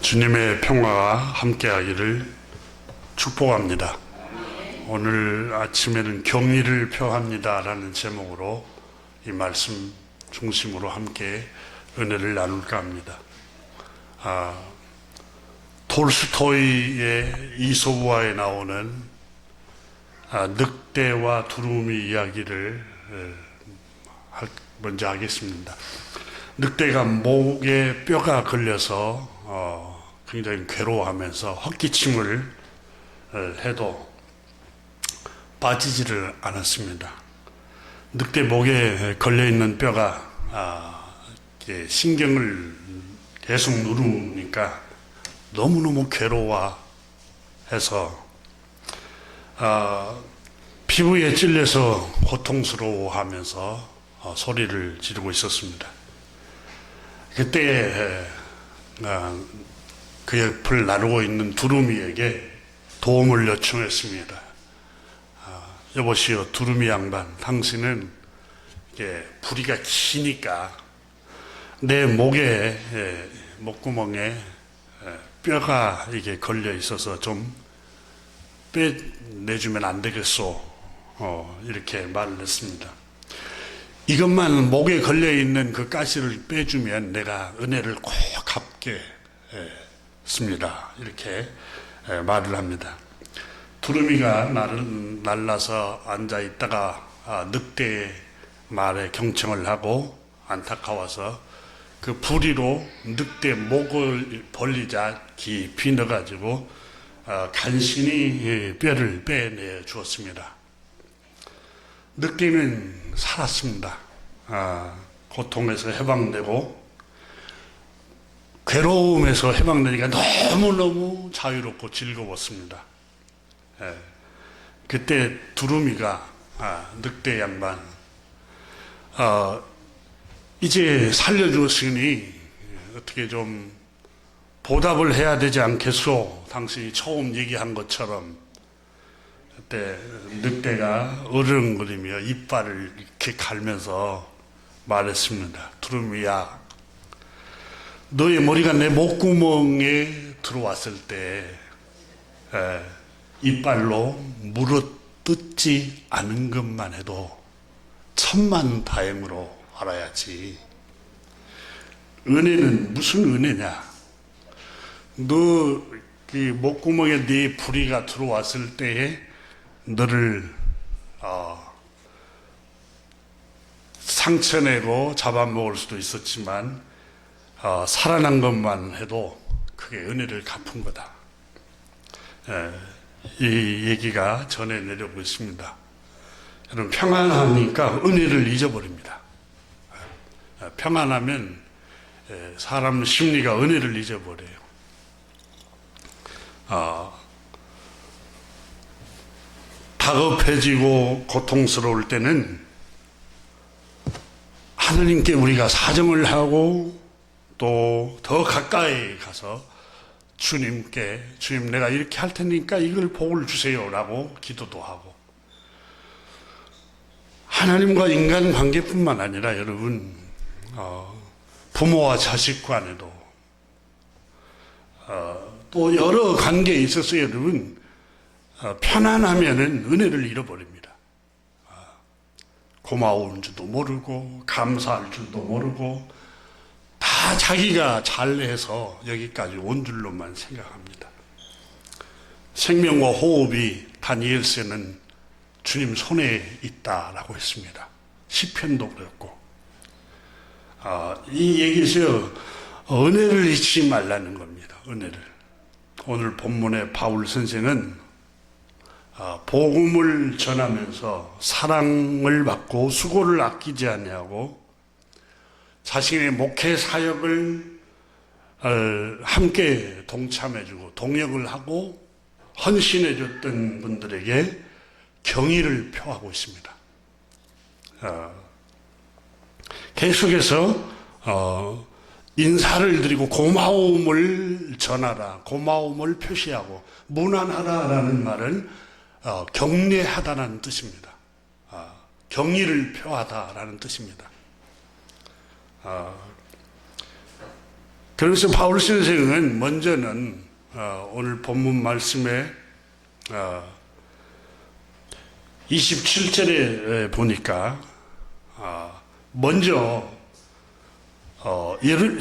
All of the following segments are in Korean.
주님의 평화가 함께하기를 축복합니다. 오늘 아침에는 경의를 표합니다 라는 제목으로 이 말씀 중심으로 함께 은혜를 나눌까 합니다. 톨스토이의 이소부화에 나오는 늑대와 두루미 이야기를 먼저 하겠습니다. 늑대가 목에 뼈가 걸려서 굉장히 괴로워하면서 헛기침을 해도 빠지지를 않았습니다. 늑대 목에 걸려있는 뼈가 신경을 계속 누르니까 너무너무 괴로워해서 피부에 찔려서 고통스러워하면서 소리를 지르고 있었습니다. 그때 그 옆을 나르고 있는 두루미에게 도움을 요청했습니다. 여보시오 두루미 양반, 당신은 부리가 기니까 내 목구멍에 뼈가 이게 걸려 있어서 좀 빼내주면 안 되겠소? 이렇게 말을 했습니다. 이것만 목에 걸려 있는 그 가시를 빼주면 내가 은혜를 꼭 갚겠습니다. 이렇게 말을 합니다. 두루미가 날라서 앉아 있다가 늑대의 말에 경청을 하고 안타까워서 그 부리로 늑대 목을 벌리자 깊이 넣어가지고 간신히 뼈를 빼내 주었습니다. 늑대는 살았습니다. 고통에서 해방되고 괴로움에서 해방되니까 너무너무 자유롭고 즐거웠습니다. 그때 두루미가 늑대 양반 이제 살려주었으니 어떻게 좀 보답을 해야 되지 않겠소? 당신이 처음 얘기한 것처럼. 그때 늑대가 어른거리며 이빨을 이렇게 갈면서 말했습니다. 두루미야, 너의 머리가 내 목구멍에 들어왔을 때 이빨로 물어뜯지 않은 것만 해도 천만다행으로 알아야지. 은혜는 무슨 은혜냐? 너 목구멍에 네 부리가 들어왔을 때에 너를 상처내고 잡아먹을 수도 있었지만 살아난 것만 해도 그게 은혜를 갚은 거다. 이 얘기가 전해 내려오고 있습니다. 여러분, 평안하니까 은혜를 잊어버립니다. 평안하면 사람 심리가 은혜를 잊어버려요. 다급해지고 고통스러울 때는 하느님께 우리가 사정을 하고 또 더 가까이 가서 주님께, 주님 내가 이렇게 할 테니까 이걸 복을 주세요 라고 기도도 하고, 하나님과 인간 관계뿐만 아니라 여러분 부모와 자식 간에도 또 여러 관계에 있어서 여러분 편안하면은 은혜를 잃어버립니다. 고마운 줄도 모르고 감사할 줄도 모르고 다 자기가 잘해서 여기까지 온 줄로만 생각합니다. 생명과 호흡이 다니엘서는 주님 손에 있다라고 했습니다. 시편도 그랬고, 이 얘기에서 은혜를 잊지 말라는 겁니다. 은혜를. 오늘 본문의 바울 선생은 복음을 전하면서 사랑을 받고 수고를 아끼지 아니하고 자신의 목회 사역을 함께 동참해주고 동역을 하고 헌신해줬던 분들에게 경의를 표하고 있습니다. 계속해서 인사를 드리고 고마움을 전하라, 고마움을 표시하고 문안하라라는 말은 경례하다라는 뜻입니다. 경의를 표하다라는 뜻입니다. 그래서 바울 선생은 먼저는 오늘 본문 말씀에 27절에 보니까 먼저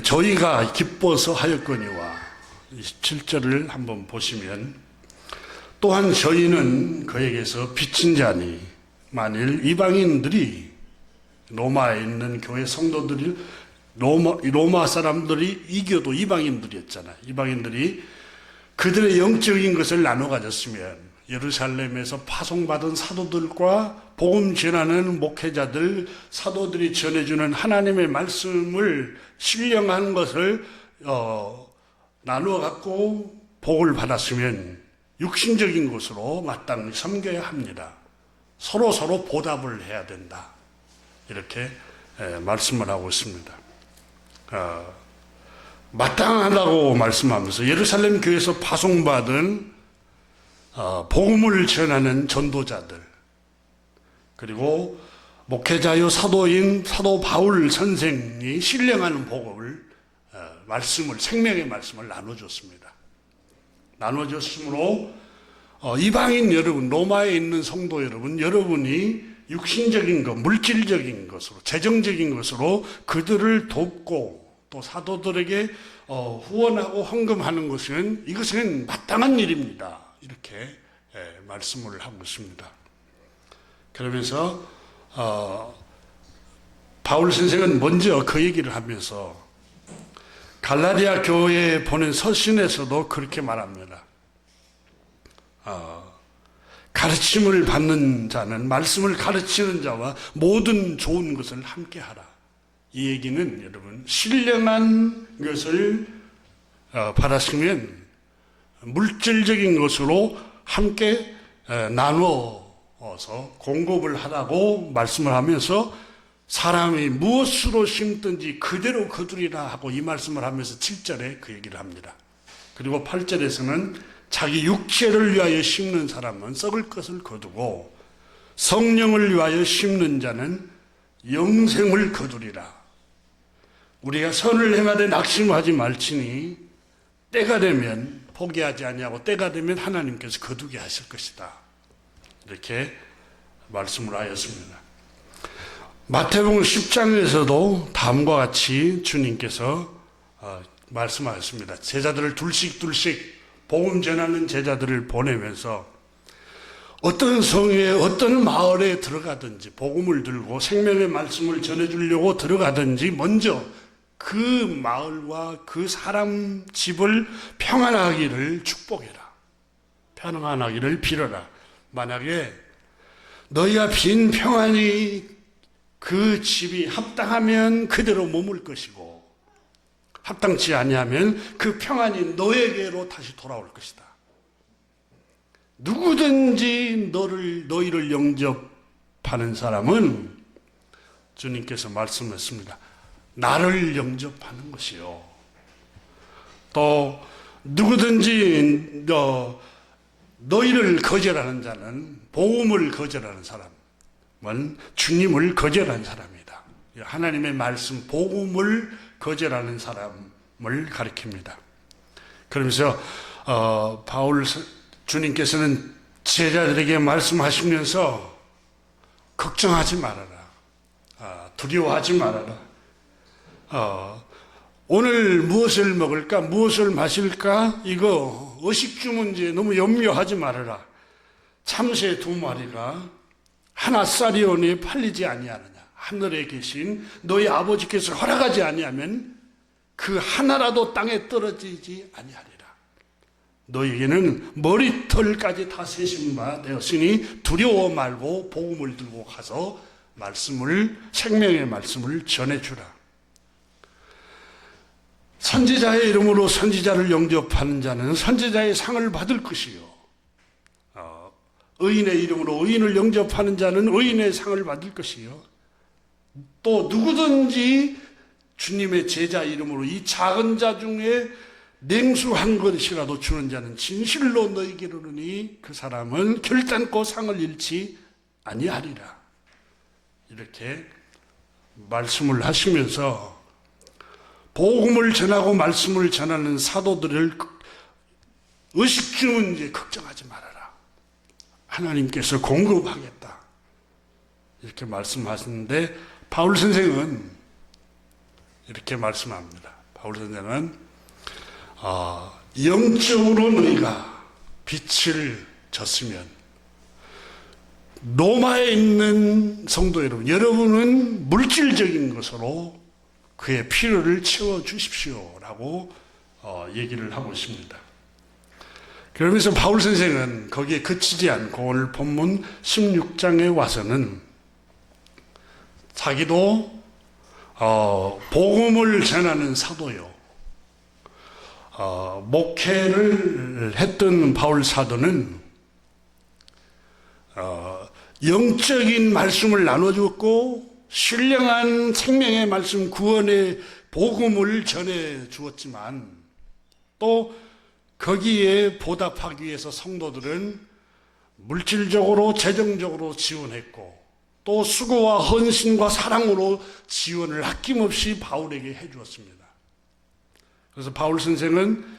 저희가 기뻐서 하였거니와 27절을 한번 보시면 또한 저희는 그에게서 빚진 자니 만일 이방인들이 로마에 있는 교회 성도들이 로마 사람들이 이겨도 이방인들이었잖아요. 이방인들이 그들의 영적인 것을 나눠 가졌으면 예루살렘에서 파송받은 사도들과 복음 전하는 목회자들, 사도들이 전해주는 하나님의 말씀을 신령한 것을 나누어 갖고 복을 받았으면 육신적인 것으로 마땅히 섬겨야 합니다. 서로 보답을 해야 된다. 이렇게 말씀을 하고 있습니다. 마땅하다고 말씀하면서 예루살렘 교회에서 파송받은 복음을 전하는 전도자들, 그리고 목회자요 사도인 사도 바울 선생이 신령하는 복음을 말씀을, 생명의 말씀을 나눠줬습니다. 나눠줬으므로 이방인 여러분, 로마에 있는 성도 여러분, 여러분이 육신적인 것, 물질적인 것으로, 재정적인 것으로 그들을 돕고 또 사도들에게 후원하고 헌금하는 것은, 이것은 마땅한 일입니다. 이렇게 말씀을 하고 있습니다. 그러면서 바울 선생은 먼저 그 얘기를 하면서 갈라디아 교회에 보낸 서신에서도 그렇게 말합니다. 가르침을 받는 자는 말씀을 가르치는 자와 모든 좋은 것을 함께 하라. 이 얘기는 여러분, 신령한 것을 받았으면 물질적인 것으로 함께 나누어서 공급을 하라고 말씀을 하면서 사람이 무엇으로 심든지 그대로 거두리라 하고 이 말씀을 하면서 7절에 그 얘기를 합니다. 그리고 8절에서는 자기 육체를 위하여 심는 사람은 썩을 것을 거두고 성령을 위하여 심는 자는 영생을 거두리라. 우리가 선을 행하되 낙심하지 말지니 때가 되면 포기하지 아니하고 때가 되면 하나님께서 거두게 하실 것이다. 이렇게 말씀을 하였습니다. 마태복음 10장에서도 다음과 같이 주님께서 말씀하셨습니다. 제자들을 둘씩 복음 전하는 제자들을 보내면서 어떤 성에 어떤 마을에 들어가든지 복음을 들고 생명의 말씀을 전해주려고 들어가든지 먼저 그 마을과 그 사람 집을 평안하기를 축복해라. 평안하기를 빌어라. 만약에 너희가 빈 평안이 그 집이 합당하면 그대로 머물 것이고 합당치 아니하면 그 평안이 너에게로 다시 돌아올 것이다. 누구든지 너희를 영접하는 사람은 주님께서 말씀했습니다. 나를 영접하는 것이요. 또 누구든지 너희를 거절하는 자는, 복음을 거절하는 사람은 주님을 거절한 사람이다. 하나님의 말씀, 복음을 거절하는 사람을 가리킵니다. 그러면서 주님께서는 제자들에게 말씀하시면서 걱정하지 말아라. 두려워하지 말아라. 오늘 무엇을 먹을까, 무엇을 마실까, 이거 의식주 문제 너무 염려하지 말아라. 참새 2마리가 하나 쌀이오니 팔리지 아니하느냐. 하늘에 계신 너희 아버지께서 허락하지 아니하면 그 하나라도 땅에 떨어지지 아니하리라. 너희에게는 머리털까지 다 세신 바 되었으니 두려워 말고 복음을 들고 가서 생명의 말씀을 전해주라. 선지자의 이름으로 선지자를 영접하는 자는 선지자의 상을 받을 것이요, 의인의 이름으로 의인을 영접하는 자는 의인의 상을 받을 것이요, 또 누구든지 주님의 제자 이름으로 이 작은 자 중에 냉수한 것이라도 주는 자는 진실로 너희에게 이르노니 그 사람은 결단코 상을 잃지 아니하리라. 이렇게 말씀을 하시면서 복음을 전하고 말씀을 전하는 사도들을 의식 주면 이제 걱정하지 말아라. 하나님께서 공급하겠다. 이렇게 말씀하시는데 바울 선생은 이렇게 말씀합니다. 바울 선생은 영적으로 너희가 빛을 졌으면 로마에 있는 성도 여러분, 여러분은 물질적인 것으로 그의 필요를 채워주십시오라고 얘기를 하고 있습니다. 그러면서 바울 선생은 거기에 그치지 않고 오늘 본문 16장에 와서는 자기도 복음을 전하는 사도요, 목회를 했던 바울 사도는 영적인 말씀을 나눠주었고 신령한 생명의 말씀, 구원의 복음을 전해 주었지만 또 거기에 보답하기 위해서 성도들은 물질적으로 재정적으로 지원했고 또 수고와 헌신과 사랑으로 지원을 아낌없이 바울에게 해주었습니다. 그래서 바울 선생은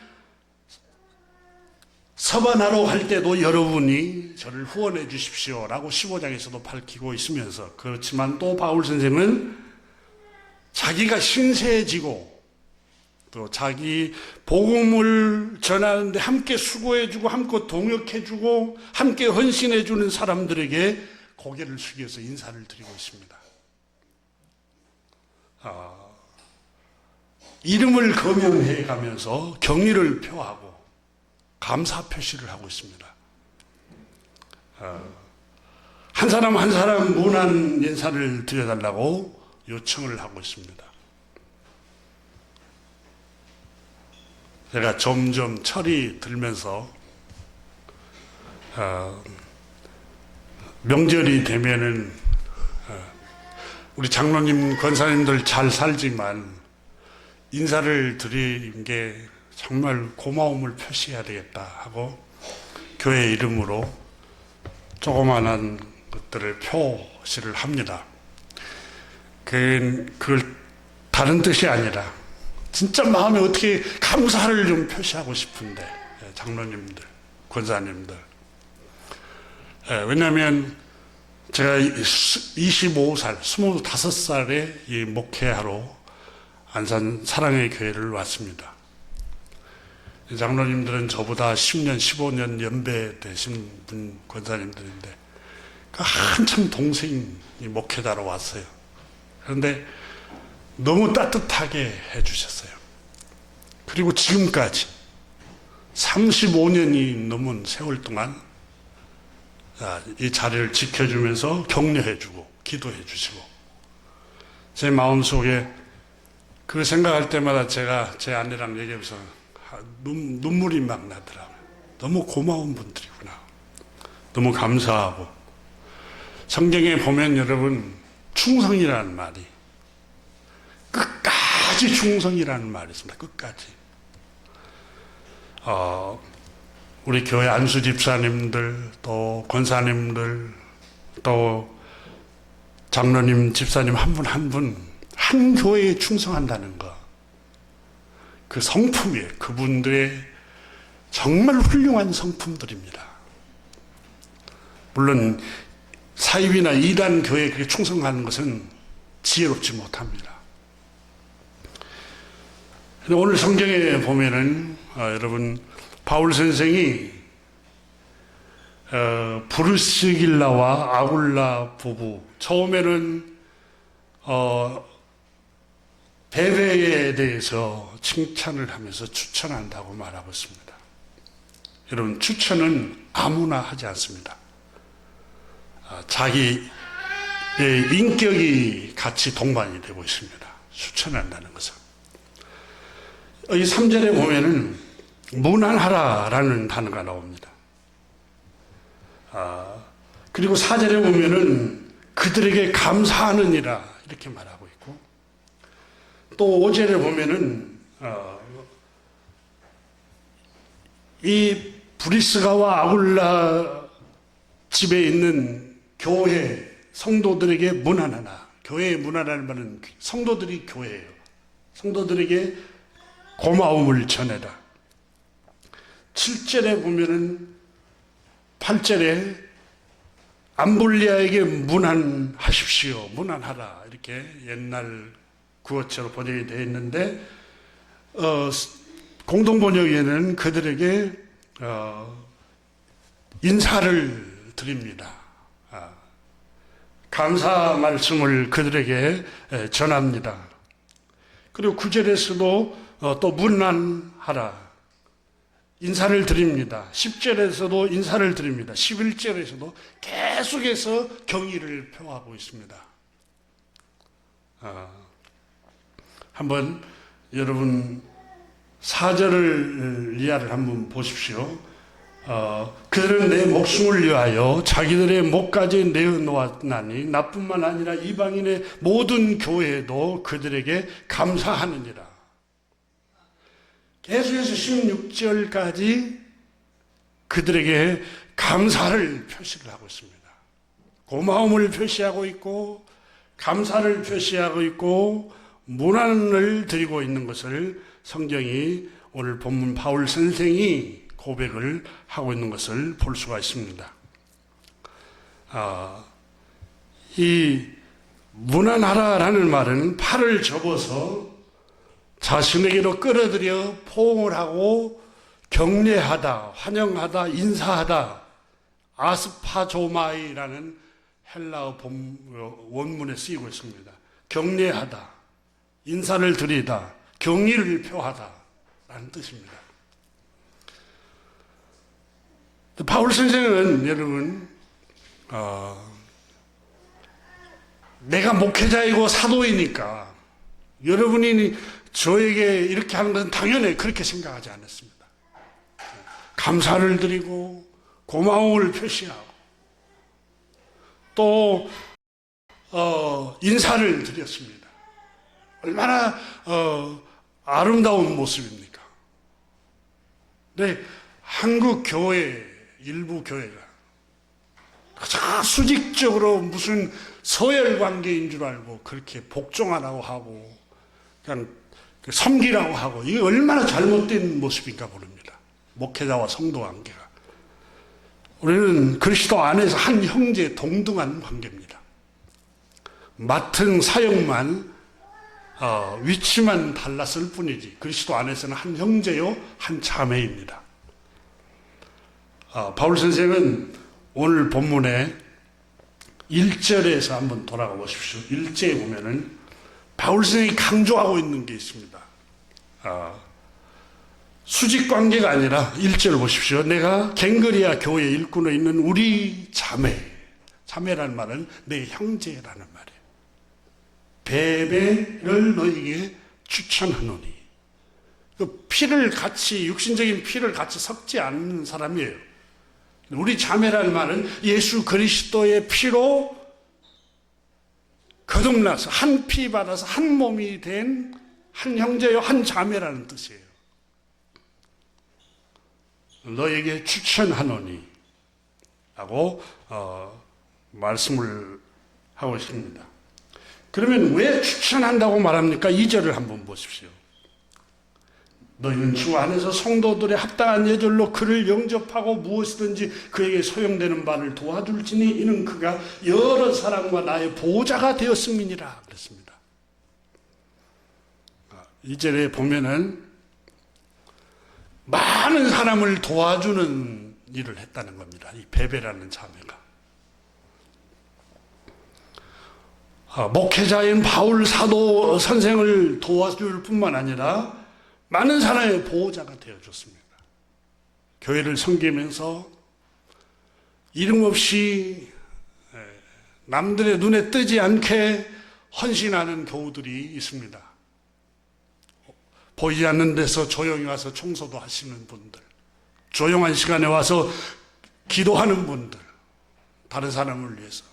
서반하러 갈 때도 여러분이 저를 후원해 주십시오라고 15장에서도 밝히고 있으면서, 그렇지만 또 바울 선생은 자기가 신세해지고 또 자기 복음을 전하는데 함께 수고해주고 함께 동역해주고 함께 헌신해주는 사람들에게 고개를 숙여서 인사를 드리고 있습니다. 이름을 거명해 가면서 경의를 표하고 감사 표시를 하고 있습니다. 한 사람 한 사람 문안 인사를 드려달라고 요청을 하고 있습니다. 제가 점점 철이 들면서 명절이 되면은 우리 장로님, 권사님들 잘 살지만 인사를 드린 게 정말 고마움을 표시해야 되겠다 하고 교회 이름으로 조그마한 것들을 표시를 합니다. 그걸 다른 뜻이 아니라 진짜 마음에 어떻게 감사를 좀 표시하고 싶은데, 장로님들, 권사님들. 왜냐하면 제가 25살, 25살에 이 목회하러 안산 사랑의 교회를 왔습니다. 장로님들은 저보다 10년, 15년 연배 되신 분, 권사님들인데 한참 동생이 목회자로 왔어요. 그런데 너무 따뜻하게 해주셨어요. 그리고 지금까지 35년이 넘은 세월 동안 이 자리를 지켜주면서 격려해주고 기도해주시고, 제 마음속에 그 생각할 때마다 제가 제 아내랑 얘기하면서 눈물이 막 나더라고요. 너무 고마운 분들이구나. 너무 감사하고. 성경에 보면 여러분, 충성이라는 말이, 끝까지 충성이라는 말이 있습니다. 끝까지. 우리 교회 안수 집사님들, 또 권사님들, 또 장로님, 집사님 한 분 한 분, 한 교회에 충성한다는 것. 그 성품이에요. 그분들의 정말 훌륭한 성품들입니다. 물론 사입이나 이단 교회에 그렇게 충성하는 것은 지혜롭지 못합니다. 오늘 성경에 보면은 여러분, 바울 선생이 브루스길라와 아굴라 부부, 처음에는 베베에 대해서 칭찬을 하면서 추천한다고 말하고 있습니다. 여러분, 추천은 아무나 하지 않습니다. 자기의 인격이 같이 동반이 되고 있습니다. 추천한다는 것은. 이 3절에 보면은 무난하라라는 단어가 나옵니다. 그리고 4절에 보면은 그들에게 감사하느니라 이렇게 말하고 있고, 또 5절에 보면은 이 브리스가와 아굴라 집에 있는 교회 성도들에게 문안하나, 교회에 문안하는 말은 성도들이 교회예요. 성도들에게 고마움을 전해라. 7절에 보면은 8절에 암블리아에게 문안하십시오. 문안하라. 이렇게 옛날 구어체로 번역이 되어 있는데 공동번역에는 그들에게 인사를 드립니다. 감사 말씀을 그들에게 전합니다. 그리고 9절에서도 또 문안하라. 인사를 드립니다. 10절에서도 인사를 드립니다. 11절에서도 계속해서 경의를 표하고 있습니다. 한번 여러분 4절을 이하를 한번 보십시오. 그들은 내 목숨을 위하여 자기들의 목까지 내어놓았나니 나뿐만 아니라 이방인의 모든 교회도 그들에게 감사하느니라. 계속해서 16절까지 그들에게 감사를 표시를 하고 있습니다. 고마움을 표시하고 있고 감사를 표시하고 있고 문안을 드리고 있는 것을 성경이 오늘 본문 바울 선생이 고백을 하고 있는 것을 볼 수가 있습니다. 이 문안하라라는 말은 팔을 접어서 자신에게로 끌어들여 포옹을 하고 격려하다, 환영하다, 인사하다, 아스파조마이라는 헬라어 원문에 쓰이고 있습니다. 격려하다, 인사를 드리다, 경의를 표하다 라는 뜻입니다. 바울 선생은 여러분 내가 목회자이고 사도이니까 여러분이 저에게 이렇게 하는 것은 당연히 그렇게 생각하지 않았습니다. 감사를 드리고 고마움을 표시하고 또 인사를 드렸습니다. 얼마나 아름다운 모습입니까? 네, 한국 교회 일부 교회가 가장 수직적으로 무슨 서열 관계인 줄 알고 그렇게 복종하라고 하고 그냥 섬기라고 하고 이게 얼마나 잘못된 모습인가 모릅니다. 목회자와 성도 관계가. 우리는 그리스도 안에서 한 형제 동등한 관계입니다. 맡은 사역만 위치만 달랐을 뿐이지 그리스도 안에서는 한 형제요 한 자매입니다. 바울 선생은 오늘 본문에 1절에서 한번 돌아가 보십시오. 1절에 보면은 바울 선생이 강조하고 있는 게 있습니다. 수직 관계가 아니라 1절 보십시오. 내가 갱그리아 교회 일꾼에 있는 우리 자매라는 말은 내 형제라는 말이에요. 베베를 너에게 추천하노니. 그 피를 같이 육신적인 피를 같이 섞지 않는 사람이에요. 우리 자매라는 말은 예수 그리스도의 피로 거듭나서 한 피 받아서 한 몸이 된 한 형제요 한 자매라는 뜻이에요. 너에게 추천하노니 하고 말씀을 하고 있습니다. 그러면 왜 추천한다고 말합니까? 2절을 한번 보십시오. 너희는 주 안에서 성도들의 합당한 예절로 그를 영접하고 무엇이든지 그에게 소용되는 바를 도와줄지니 이는 그가 여러 사람과 나의 보호자가 되었음이니라 그랬습니다. 2절에 보면은 많은 사람을 도와주는 일을 했다는 겁니다. 이 베베라는 자매가. 목회자인 바울 사도 선생을 도와줄 뿐만 아니라 많은 사람의 보호자가 되어줬습니다. 교회를 섬기면서 이름 없이 남들의 눈에 뜨지 않게 헌신하는 교우들이 있습니다. 보이지 않는 데서 조용히 와서 청소도 하시는 분들, 조용한 시간에 와서 기도하는 분들, 다른 사람을 위해서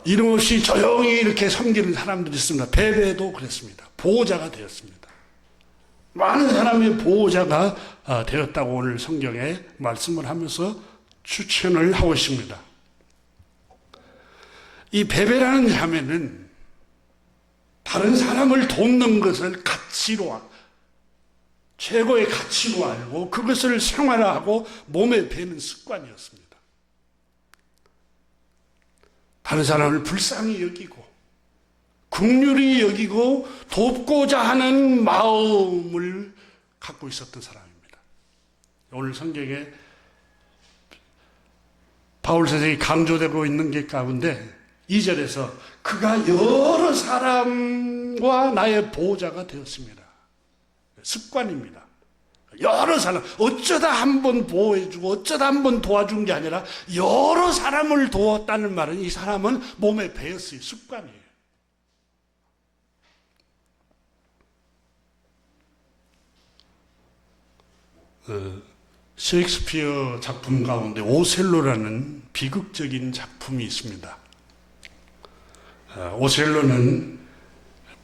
이름 없이 조용히 이렇게 섬기는 사람들이 있습니다. 베베도 그랬습니다. 보호자가 되었습니다. 많은 사람의 보호자가 되었다고 오늘 성경에 말씀을 하면서 추천을 하고 있습니다. 이 베베라는 자매는 다른 사람을 돕는 것을 가치로, 최고의 가치로 알고 그것을 생활화하고 몸에 배는 습관이었습니다. 다른 사람을 불쌍히 여기고 긍휼히 여기고 돕고자 하는 마음을 갖고 있었던 사람입니다. 오늘 성경에 바울 선생이 강조되고 있는 게 가운데 2절에서 그가 여러 사람과 나의 보호자가 되었습니다. 습관입니다. 여러 사람, 어쩌다 한 번 보호해주고 어쩌다 한 번 도와준 게 아니라 여러 사람을 도왔다는 말은 이 사람은 몸에 배었어요. 습관이에요. 셰익스피어 작품 가운데 오셀로라는 비극적인 작품이 있습니다. 오셀로는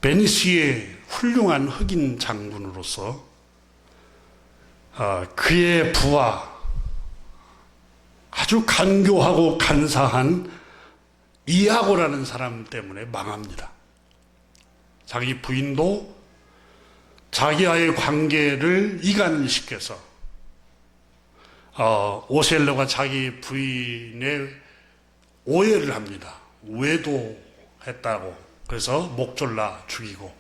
베니스의 훌륭한 흑인 장군으로서 그의 부하, 아주 간교하고 간사한 이아고라는 사람 때문에 망합니다. 자기 부인도 자기와의 관계를 이간을 시켜서 오셀로가 자기 부인의 오해를 합니다. 외도했다고. 그래서 목 졸라 죽이고,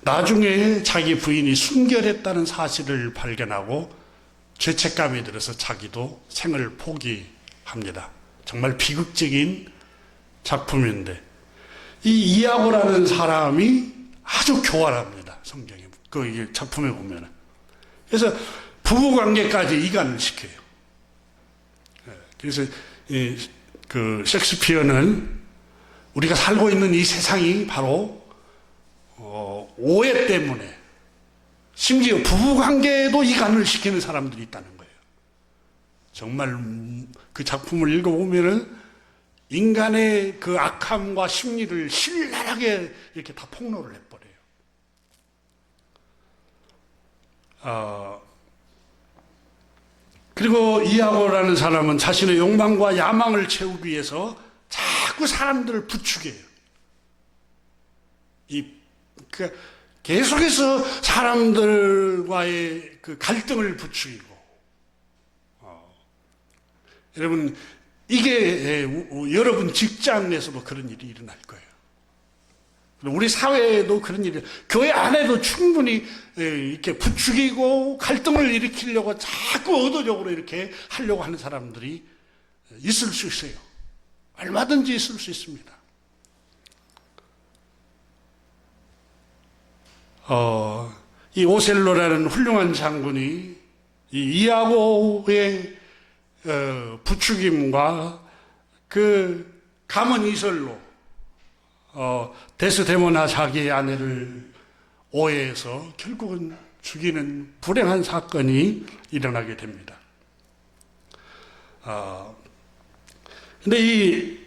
나중에 자기 부인이 순결했다는 사실을 발견하고 죄책감이 들어서 자기도 생을 포기합니다. 정말 비극적인 작품인데, 이 이아고라는 사람이 아주 교활합니다. 성경에, 그 작품에 보면은. 그래서 부부관계까지 이간을 시켜요. 그래서 그 셰익스피어는 우리가 살고 있는 이 세상이 바로 오해 때문에, 심지어 부부관계에도 이간을 시키는 사람들이 있다는 거예요. 정말 그 작품을 읽어보면은 인간의 그 악함과 심리를 신랄하게 이렇게 다 폭로를 해버려요. 그리고 이아고라는 사람은 자신의 욕망과 야망을 채우기 위해서 자꾸 사람들을 부추겨요. 계속해서 사람들과의 그 갈등을 부추기고, 여러분, 이게 여러분 직장에서도 그런 일이 일어날 거예요. 우리 사회에도 그런 일이, 교회 안에도 충분히 이렇게 부추기고 갈등을 일으키려고 자꾸 의도적으로 이렇게 하려고 하는 사람들이 있을 수 있어요. 얼마든지 있을 수 있습니다. 이 오셀로라는 훌륭한 장군이 이 이아고의 부추김과 그 감언 이설로 데스데모나 자기의 아내를 오해해서 결국은 죽이는 불행한 사건이 일어나게 됩니다. 근데 이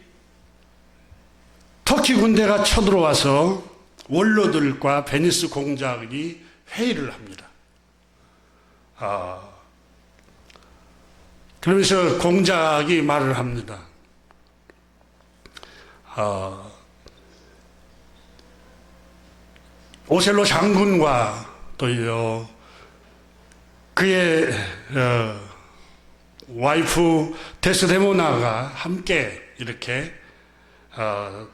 터키 군대가 쳐들어와서 원로들과 베니스 공작이 회의를 합니다. 그러면서 공작이 말을 합니다. 오셀로 장군과 또 그의 와이프 데스데모나가 함께 이렇게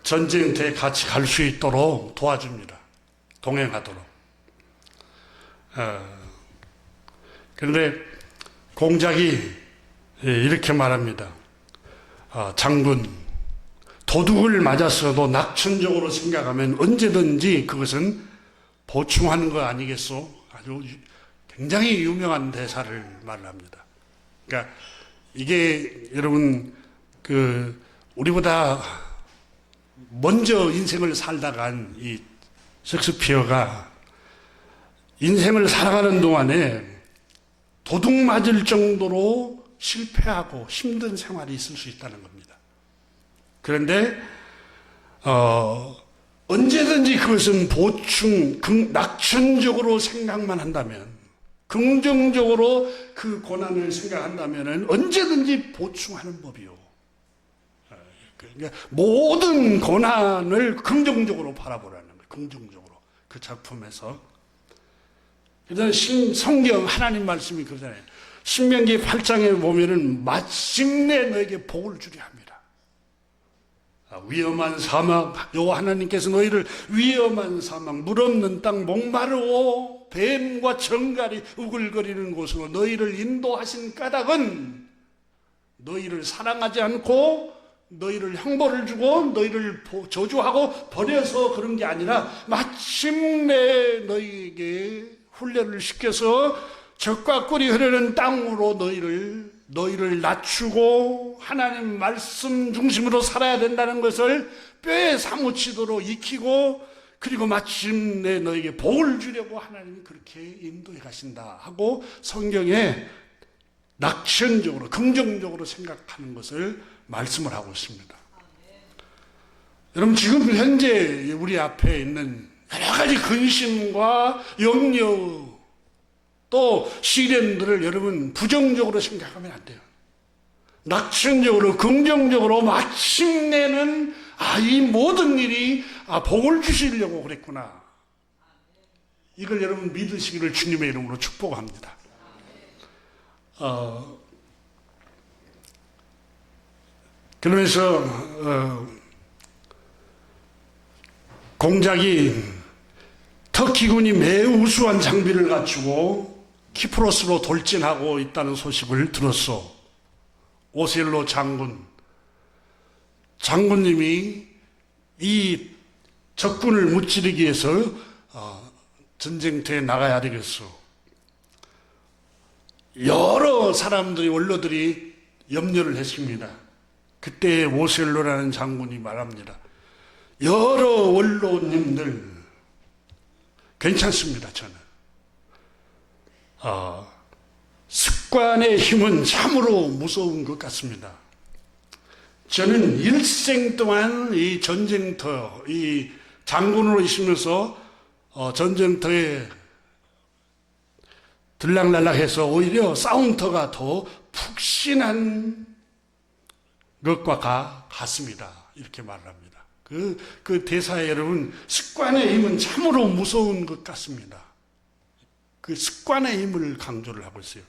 전쟁터에 같이 갈 수 있도록 도와줍니다. 동행하도록. 그런데 공작이 이렇게 말합니다. 장군, 도둑을 맞았어도 낙천적으로 생각하면 언제든지 그것은 보충하는 거 아니겠소? 아주 굉장히 유명한 대사를 말합니다. 그러니까 이게 여러분 우리보다 먼저 인생을 살다간 이 셰익스피어가 인생을 살아가는 동안에 도둑 맞을 정도로 실패하고 힘든 생활이 있을 수 있다는 겁니다. 그런데 언제든지 그것은 낙천적으로 생각만 한다면, 긍정적으로 그 고난을 생각한다면 언제든지 보충하는 법이요. 그러니까 모든 고난을 긍정적으로 바라보라는 거예요. 긍정적으로 그 작품에서. 그래서 성경 하나님 말씀이 그러잖아요. 신명기 8장에 보면은 마침내 너에게 복을 주려 합니다. 위험한 사막, 여호와 하나님께서 너희를 위험한 사막, 물 없는 땅, 목마르고 뱀과 정갈이 우글거리는 곳으로 너희를 인도하신 까닭은 너희를 사랑하지 않고 너희를 형벌을 주고 너희를 저주하고 버려서 그런 게 아니라 마침내 너희에게 훈련을 시켜서 젖과 꿀이 흐르는 땅으로 너희를 낮추고 하나님 말씀 중심으로 살아야 된다는 것을 뼈에 사무치도록 익히고, 그리고 마침내 너에게 복을 주려고 하나님이 그렇게 인도해 가신다 하고 성경에 낙천적으로 긍정적으로 생각하는 것을 말씀을 하고 있습니다. 여러분, 지금 현재 우리 앞에 있는 여러 가지 근심과 염려 또 시련들을 여러분 부정적으로 생각하면 안 돼요. 낙천적으로 긍정적으로 마침내는 이 모든 일이 복을 주시려고 그랬구나, 이걸 여러분 믿으시기를 주님의 이름으로 축복합니다. 그러면서 공작이 터키군이 매우 우수한 장비를 갖추고 키프로스로 돌진하고 있다는 소식을 들었어. 오셀로 장군님이 이 적군을 무찌르기 위해서 전쟁터에 나가야 되겠어. 여러 사람들이, 원로들이 염려를 했습니다. 그때 오셀로라는 장군이 말합니다. 여러 원로님들 괜찮습니다. 저는 습관의 힘은 참으로 무서운 것 같습니다. 저는 일생 동안 이 전쟁터, 이 장군으로 있으면서 전쟁터에 들락날락해서 오히려 싸움터가 더 푹신한 것과 같습니다. 이렇게 말을 합니다. 그 대사에 여러분, 습관의 힘은 참으로 무서운 것 같습니다. 그 습관의 힘을 강조를 하고 있어요.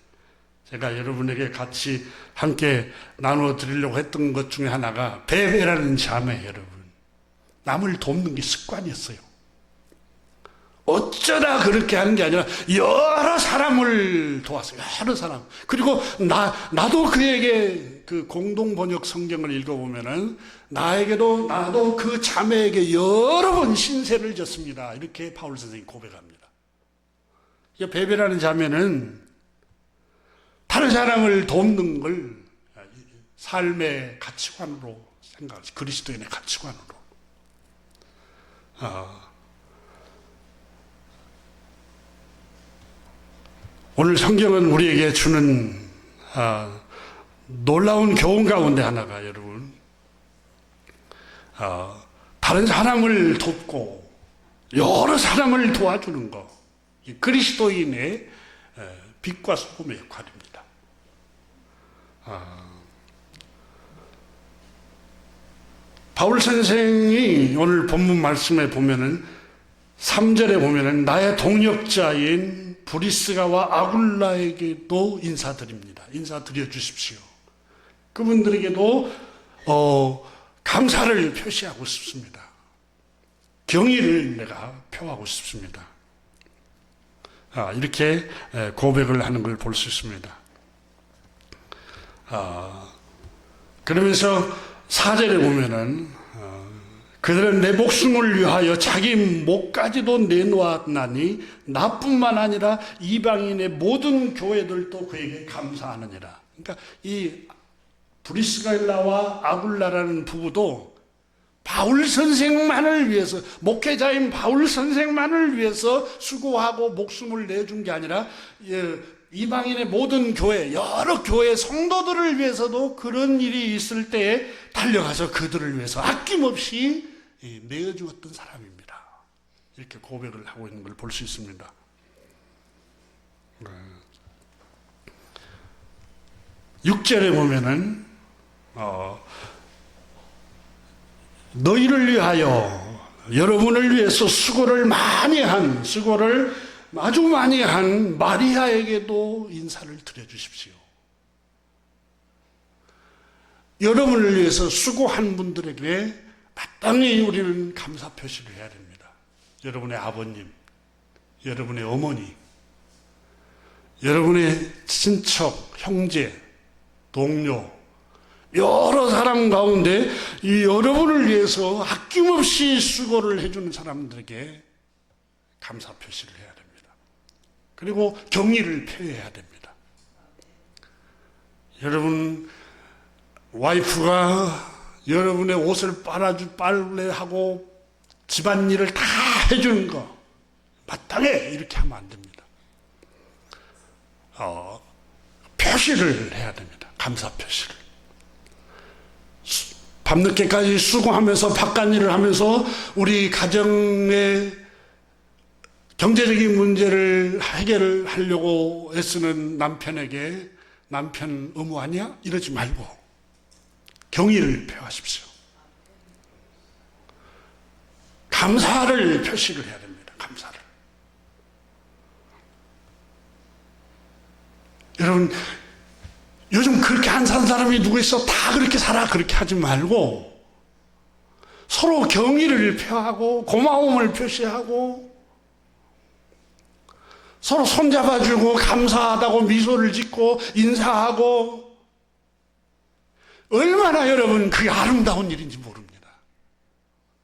제가 여러분에게 같이 함께 나누어 드리려고 했던 것 중에 하나가 베베라는 자매, 여러분. 남을 돕는 게 습관이었어요. 어쩌다 그렇게 하는 게 아니라 여러 사람을 도왔어요. 여러 사람. 그리고 나도 그에게 그 공동 번역 성경을 읽어보면은 나도 그 자매에게 여러 번 신세를 졌습니다. 이렇게 바울 선생님이 고백합니다. 베베라는 자매는 다른 사람을 돕는 걸 삶의 가치관으로 생각하지, 그리스도인의 가치관으로. 오늘 성경은 우리에게 주는 놀라운 교훈 가운데 하나가, 여러분, 다른 사람을 돕고 여러 사람을 도와주는 것, 그리스도인의 빛과 소금의 역할입니다. 바울 선생이 오늘 본문 말씀에 보면은 3절에 보면은 나의 동역자인 브리스가와 아굴라에게도 인사드립니다. 인사드려 주십시오. 그분들에게도 감사를 표시하고 싶습니다. 경의를 내가 표하고 싶습니다. 이렇게 고백을 하는 걸 볼 수 있습니다. 그러면서 4절에 보면은 그들은 내 목숨을 위하여 자기 목까지도 내놓았나니 나뿐만 아니라 이방인의 모든 교회들도 그에게 감사하느니라. 그러니까 이 브리스갈라와 아굴라라는 부부도 바울 선생만을 위해서, 목회자인 바울 선생만을 위해서 수고하고 목숨을 내준 게 아니라 이방인의 모든 교회, 여러 교회 성도들을 위해서도 그런 일이 있을 때에 달려가서 그들을 위해서 아낌없이 내어주었던 사람입니다. 이렇게 고백을 하고 있는 걸 볼 수 있습니다. 6절에 보면은 너희를 위하여 여러분을 위해서 수고를 아주 많이 한 마리아에게도 인사를 드려주십시오. 여러분을 위해서 수고한 분들에게 마땅히 우리는 감사 표시를 해야 됩니다. 여러분의 아버님, 여러분의 어머니, 여러분의 친척, 형제, 동료, 여러 사람 가운데 이 여러분을 위해서 아낌없이 수고를 해주는 사람들에게 감사 표시를 해야 됩니다. 그리고 경의를 표해야 됩니다. 여러분 와이프가 여러분의 옷을 빨래하고 집안일을 다 해주는 거 마땅해 이렇게 하면 안 됩니다. 표시를 해야 됩니다. 감사 표시를. 밤늦게까지 수고하면서 바깥일을 하면서 우리 가정의 경제적인 문제를 해결하려고 애쓰는 남편에게 남편 의무 아니야? 이러지 말고 경의를 표하십시오. 감사를 표시를 해야 됩니다. 감사를. 여러분 요즘 그렇게 안 사는 사람이 누구 있어? 다 그렇게 살아. 그렇게 하지 말고 서로 경의를 표하고 고마움을 표시하고 서로 손잡아주고 감사하다고 미소를 짓고 인사하고 얼마나 여러분 그게 아름다운 일인지 모릅니다.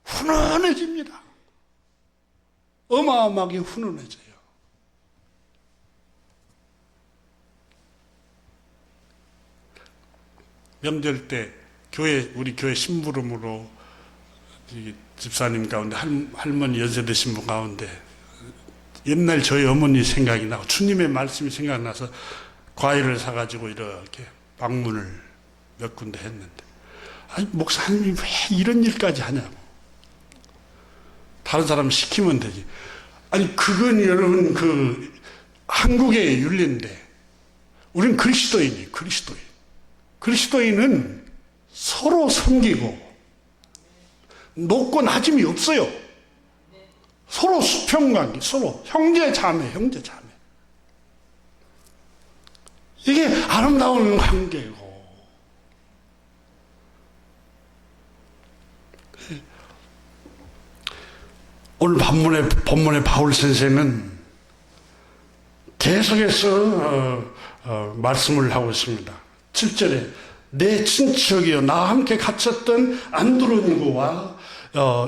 훈훈해집니다. 어마어마하게 훈훈해져요. 명절 때 우리 교회 심부름으로 집사님 가운데 할머니 연세 드신 분 가운데 옛날 저희 어머니 생각이 나고 주님의 말씀이 생각나서 과일을 사가지고 이렇게 방문을 몇 군데 했는데 아니 목사님이 왜 이런 일까지 하냐고. 다른 사람 시키면 되지. 아니 그건 여러분 그 한국의 윤리인데 우리는 그리스도인은 서로 섬기고 높고 낮음이 없어요. 서로 수평관계, 서로 형제 자매. 이게 아름다운 관계고. 오늘 본문의 바울 선생은 계속해서 말씀을 하고 있습니다. 7절에 내 친척이요 나와 함께 갇혔던 안드로니고와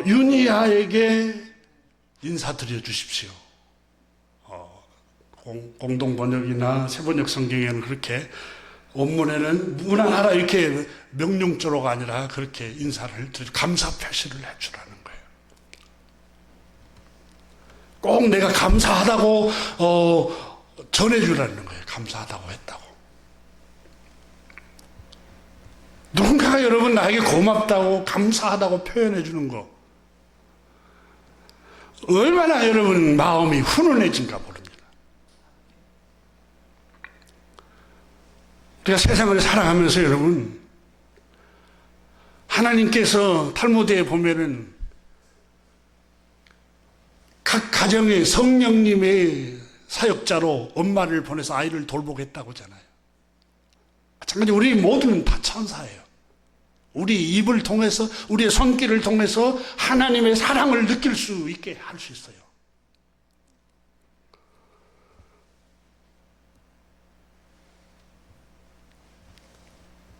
유니아에게 인사드려 주십시오. 공동 번역이나 세번역 성경에는 그렇게 원문에는 문안하라 이렇게 명령조로가 아니라 그렇게 인사를 드리고 감사 표시를 해주라는 거예요. 꼭 내가 감사하다고 전해주라는 거예요. 감사하다고 했다고. 누군가가 여러분 나에게 고맙다고 감사하다고 표현해 주는 거 얼마나 여러분 마음이 훈훈해진가 모릅니다. 우리가 세상을 살아가면서 여러분 하나님께서 탈무드에 보면은 각 가정에 성령님의 사역자로 엄마를 보내서 아이를 돌보겠다고 하잖아요. 마찬가지 우리 모두는 다 천사예요. 우리 입을 통해서 우리의 손길을 통해서 하나님의 사랑을 느낄 수 있게 할 수 있어요.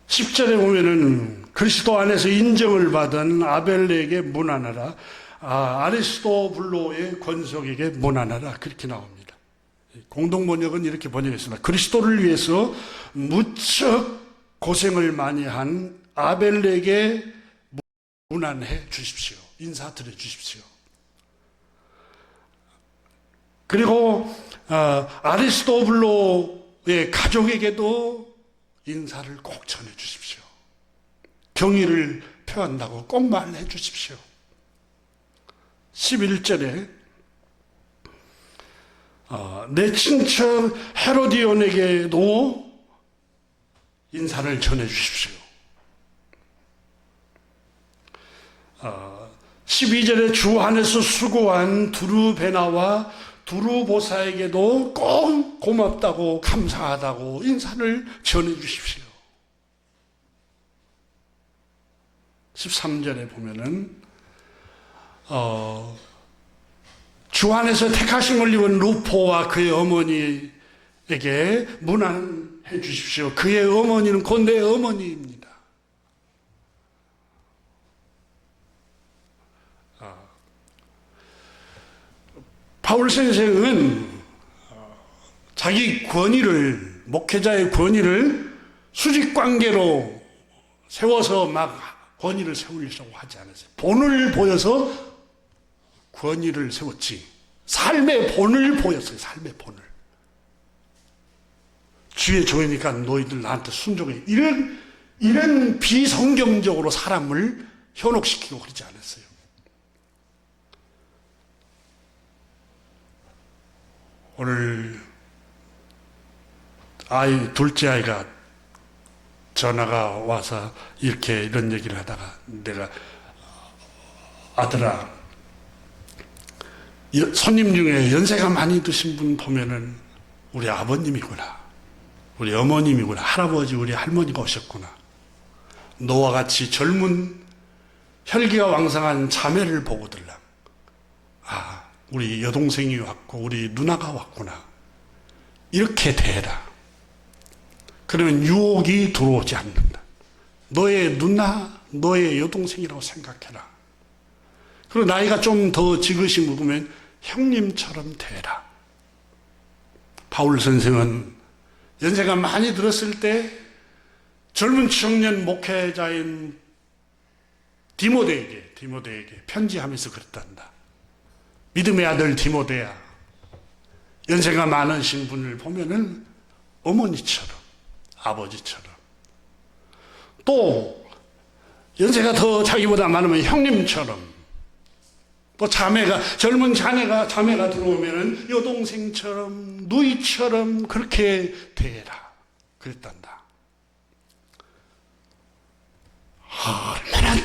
(10절에) 보면은 그리스도 안에서 인정을 받은 아벨에게 문안하라, 아리스토블로의 권속에게 문안하라 그렇게 나옵니다. 공동번역은 이렇게 번역했습니다. 그리스도를 위해서 무척 고생을 많이 한 아벨에게 문안해 주십시오. 인사드려 주십시오. 그리고 아리스토블로의 가족에게도 인사를 꼭 전해 주십시오. 경의를 표한다고 꼭 말해 주십시오. 11절에 내 친척 헤로디온에게도 인사를 전해 주십시오. 12절에 주 안에서 수고한 두루베나와 두루보사에게도 꼭 고맙다고 감사하다고 인사를 전해 주십시오. 13절에 보면은 주 안에서 택하심을 입은 루포와 그의 어머니에게 문안해 주십시오. 그의 어머니는 곧 내 어머니입니다. 바울 선생은 자기 권위를, 목회자의 권위를 수직관계로 세워서 막 권위를 세우려고 하지 않았어요. 본을 보여서 권위를 세웠지. 삶의 본을 보였어요. 삶의 본을. 주의 종이니까 너희들 나한테 순종해. 이런 비성경적으로 사람을 현혹시키고 그러지 않았어요. 오늘 둘째 아이가 전화가 와서 이런 얘기를 하다가 내가 아들아, 손님 중에 연세가 많이 드신 분 보면은 우리 아버님이구나, 우리 어머님이구나, 할아버지, 우리 할머니가 오셨구나. 너와 같이 젊은 혈기가 왕성한 자매를 보고들라. 우리 여동생이 왔고 우리 누나가 왔구나. 이렇게 대해라. 그러면 유혹이 들어오지 않는다. 너의 누나, 너의 여동생이라고 생각해라. 그리고 나이가 좀 더 지그시 먹으면 형님처럼 대해라. 바울 선생은 연세가 많이 들었을 때 젊은 청년 목회자인 디모데에게 편지하면서 그랬단다. 믿음의 아들 디모데야, 연세가 많으신 분을 보면은 어머니처럼, 아버지처럼, 또 연세가 더 자기보다 많으면 형님처럼, 또 젊은 자매가 들어오면은 여동생처럼, 누이처럼 그렇게 대해라. 그랬단다. 얼마나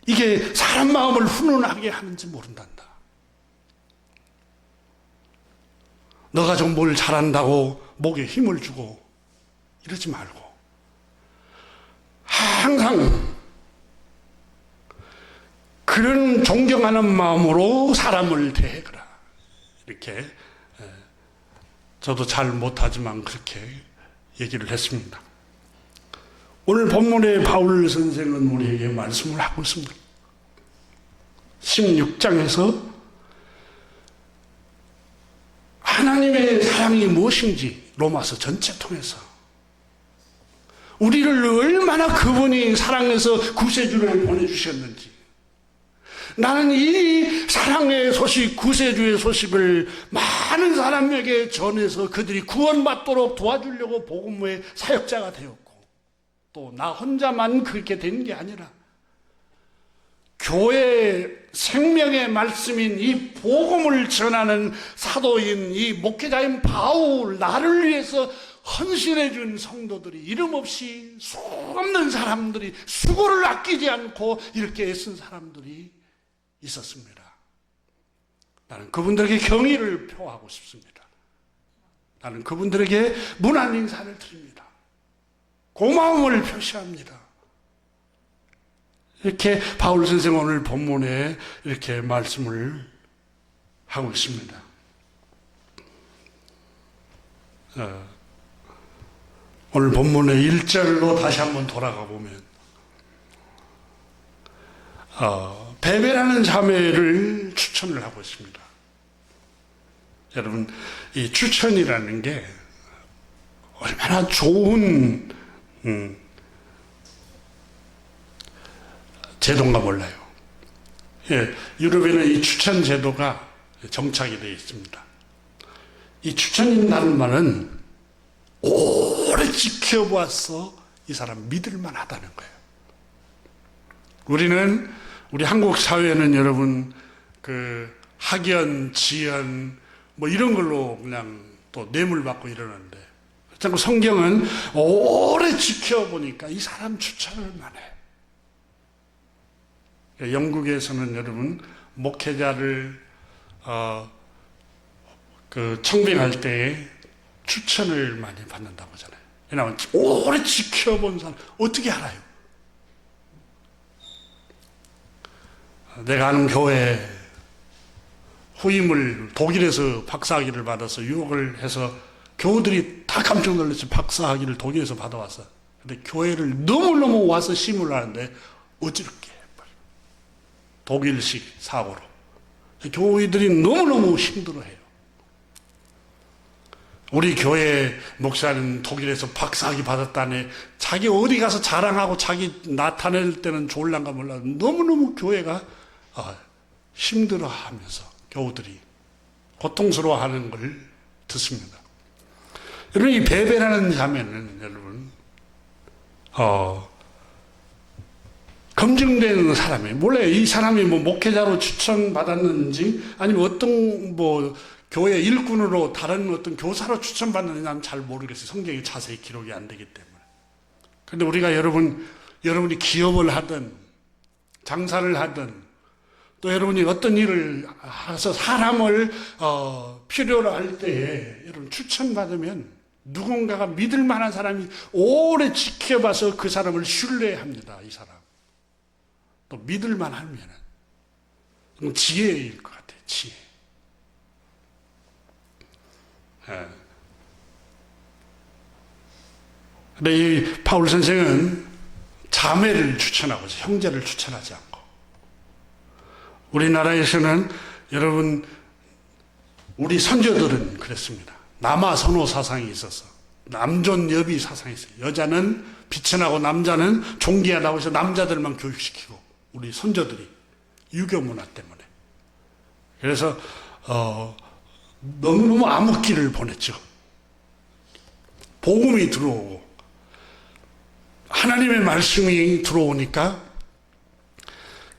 이게 사람 마음을 훈훈하게 하는지 모른단다. 너가 좀 뭘 잘한다고 목에 힘을 주고 이러지 말고 항상 그런 존경하는 마음으로 사람을 대해라. 이렇게 저도 잘 못하지만 그렇게 얘기를 했습니다. 오늘 본문의 바울 선생은 우리에게 말씀을 하고 있습니다. 16장에서 하나님의 사랑이 무엇인지 로마서 전체 통해서 우리를 얼마나 그분이 사랑해서 구세주를 보내주셨는지, 나는 이 사랑의 소식, 구세주의 소식을 많은 사람에게 전해서 그들이 구원받도록 도와주려고 복음의 사역자가 되었고, 또 나 혼자만 그렇게 된 게 아니라 교회의 생명의 말씀인 이 복음을 전하는 사도인 이 목회자인 바울, 나를 위해서 헌신해 준 성도들이 이름 없이 수없는 사람들이 수고를 아끼지 않고 이렇게 애쓴 사람들이 있었습니다. 나는 그분들에게 경의를 표하고 싶습니다. 나는 그분들에게 문안 인사를 드립니다. 고마움을 표시합니다. 이렇게 바울 선생 오늘 본문에 이렇게 말씀을 하고 있습니다. 오늘 본문의 1절로 다시 한번 돌아가 보면 베베라는 자매를 추천을 하고 있습니다. 여러분, 이 추천이라는 게 얼마나 좋은 제도인가 몰라요. 유럽에는 이 추천 제도가 정착이 되어 있습니다. 이 추천이라는 말은 오래 지켜보아서 이 사람 믿을만 하다는 거예요. 우리 한국 사회는 여러분, 학연, 지연, 이런 걸로 그냥 또 뇌물 받고 이러는데, 자꾸 성경은 오래 지켜보니까 이 사람 추천을 만해. 영국에서는 여러분 목회자를 청빙할 때에 추천을 많이 받는다고 하잖아요. 왜냐하면 오래 지켜본 사람 어떻게 알아요? 내가 아는 교회 후임을 독일에서 박사학위를 받아서 유학을 해서 교우들이 다 깜짝 놀랐죠. 박사학위를 독일에서 받아왔어. 근데 교회를 너무너무 와서 심을 하는데 어지럽게 독일식 사고로 교회들이 너무너무 힘들어해요. 우리 교회 목사는 독일에서 박사학위 받았다네. 자기 어디 가서 자랑하고 자기 나타낼 때는 좋을란가 몰라. 너무너무 교회가 힘들어하면서 교우들이 고통스러워하는 걸 듣습니다. 여러분, 이 베베라는 자매는 여러분 검증된 사람이 몰라요. 이 사람이 목회자로 추천받았는지 아니면 어떤 교회 일꾼으로 다른 어떤 교사로 추천받는지 나는 잘 모르겠어요. 성경에 자세히 기록이 안 되기 때문에. 그런데 우리가 여러분이 기업을 하든 장사를 하든 또 여러분이 어떤 일을 해서 사람을 필요로 할 때에 여러분 추천받으면 누군가가 믿을 만한 사람이 오래 지켜봐서 그 사람을 신뢰합니다. 이 사람. 또 믿을 만하면 지혜일 것 같아요. 지혜. 근데 이 바울 선생은 자매를 추천하고 형제를 추천하지 않고, 우리나라에서는 여러분 우리 선조들은 그랬습니다. 남아 선호 사상이 있어서 남존 여비 사상이 있어요. 여자는 비천하고 남자는 존귀하다고 해서 남자들만 교육시키고, 우리 선조들이 유교 문화 때문에. 그래서 너무너무 암흑기를 보냈죠. 복음이 들어오고 하나님의 말씀이 들어오니까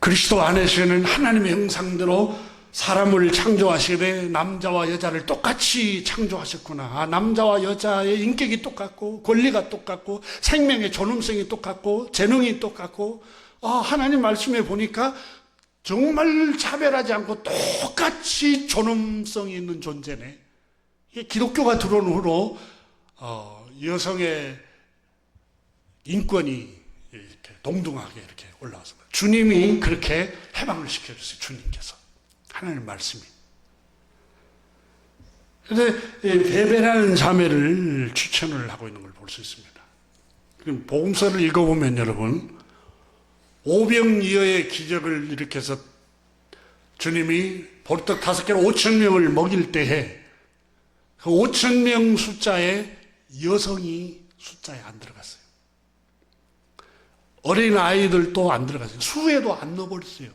그리스도 안에서는 하나님의 형상대로 사람을 창조하시되 남자와 여자를 똑같이 창조하셨구나. 남자와 여자의 인격이 똑같고 권리가 똑같고 생명의 존엄성이 똑같고 재능이 똑같고, 하나님 말씀에 보니까 정말 차별하지 않고 똑같이 존엄성이 있는 존재네. 이게 기독교가 들어온 후로 여성의 인권이 이렇게 동등하게 이렇게 올라와서 주님이 그렇게 해방을 시켜줬어요. 주님께서 하나님 말씀이. 그런데 베베라는 자매를 추천을 하고 있는 걸 볼 수 있습니다. 그럼 복음서를 읽어보면 여러분, 오병이어의 기적을 일으켜서 주님이 보리떡 5개로 5,000명을 먹일 때에 그 5,000명 숫자에 여성이 숫자에 안 들어갔어요. 어린 아이들도 안 들어갔어요. 수에도 안 넣어버렸어요.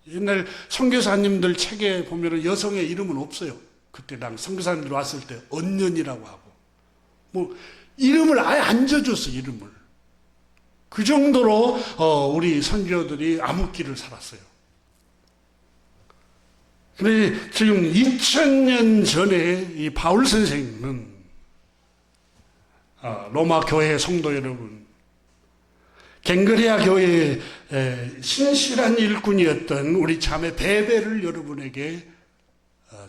옛날 선교사님들 책에 보면 여성의 이름은 없어요. 그때 당 선교사님들 왔을 때 언년이라고 하고 이름을 아예 안 져줬어요. 이름을. 그 정도로 우리 선교들이 암흑기를 살았어요. 그런데 지금 2000년 전에 이 바울 선생님은 로마 교회 성도 여러분, 갱그레아 교회의 신실한 일꾼이었던 우리 자매 베베를 여러분에게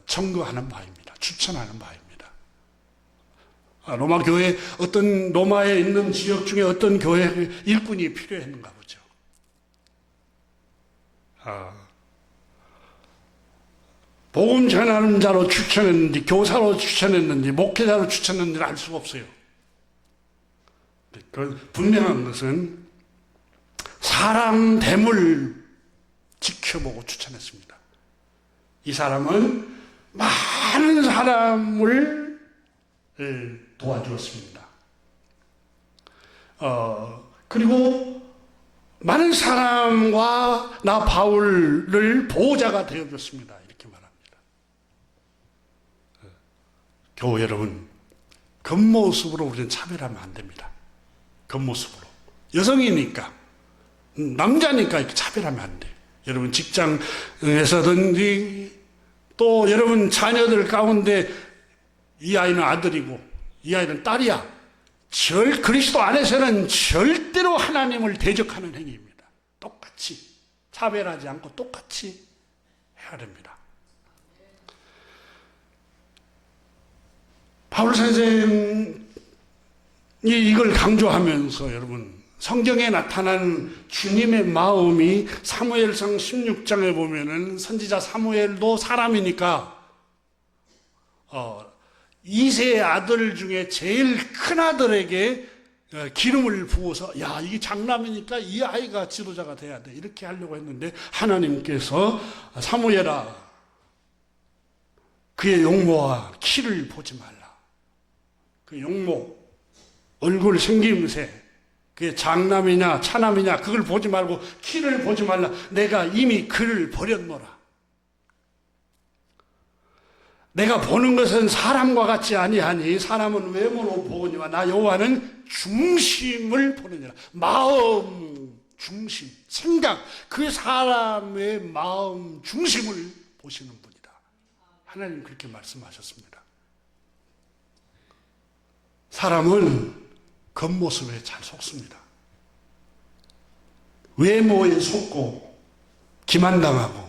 청구하는 바입니다. 추천하는 바입니다. 로마 교회 로마에 있는 지역 중에 어떤 교회 일꾼이 필요했는가 보죠. 복음 전하는 자로 추천했는지 교사로 추천했는지 목회자로 추천했는지는 알 수가 없어요. 분명한 것은 사람 됨을 지켜보고 추천했습니다. 이 사람은 많은 사람을 도와주었습니다. 그리고 많은 사람과 나 바울을 보호자가 되어줬습니다. 이렇게 말합니다. 교우 여러분, 겉모습으로 우리는 차별하면 안 됩니다. 겉모습으로. 여성이니까, 남자니까 이렇게 차별하면 안 돼요. 여러분 직장에서든지 또 여러분 자녀들 가운데 이 아이는 아들이고 이 아이는 딸이야. 그리스도 안에서는 절대로 하나님을 대적하는 행위입니다. 똑같이 차별하지 않고 똑같이 해야 됩니다. 바울 선생이 이걸 강조하면서 여러분, 성경에 나타난 주님의 마음이 사무엘상 16장에 보면은 선지자 사무엘도 사람이니까 이세의 아들 중에 제일 큰 아들에게 기름을 부어서 야, 이게 장남이니까 이 아이가 지도자가 돼야 돼, 이렇게 하려고 했는데 하나님께서 사무엘아, 그의 용모와 키를 보지 말라. 그 용모, 얼굴 생김새, 그게 장남이냐 차남이냐 그걸 보지 말고 키를 보지 말라. 내가 이미 그를 버렸노라. 내가 보는 것은 사람과 같지 아니하니 사람은 외모로 보거니와 나 여호와는 중심을 보느니라. 마음 중심, 생각, 그 사람의 마음 중심을 보시는 분이다. 하나님 그렇게 말씀하셨습니다. 사람은 겉모습에 잘 속습니다. 외모에 속고 기만당하고,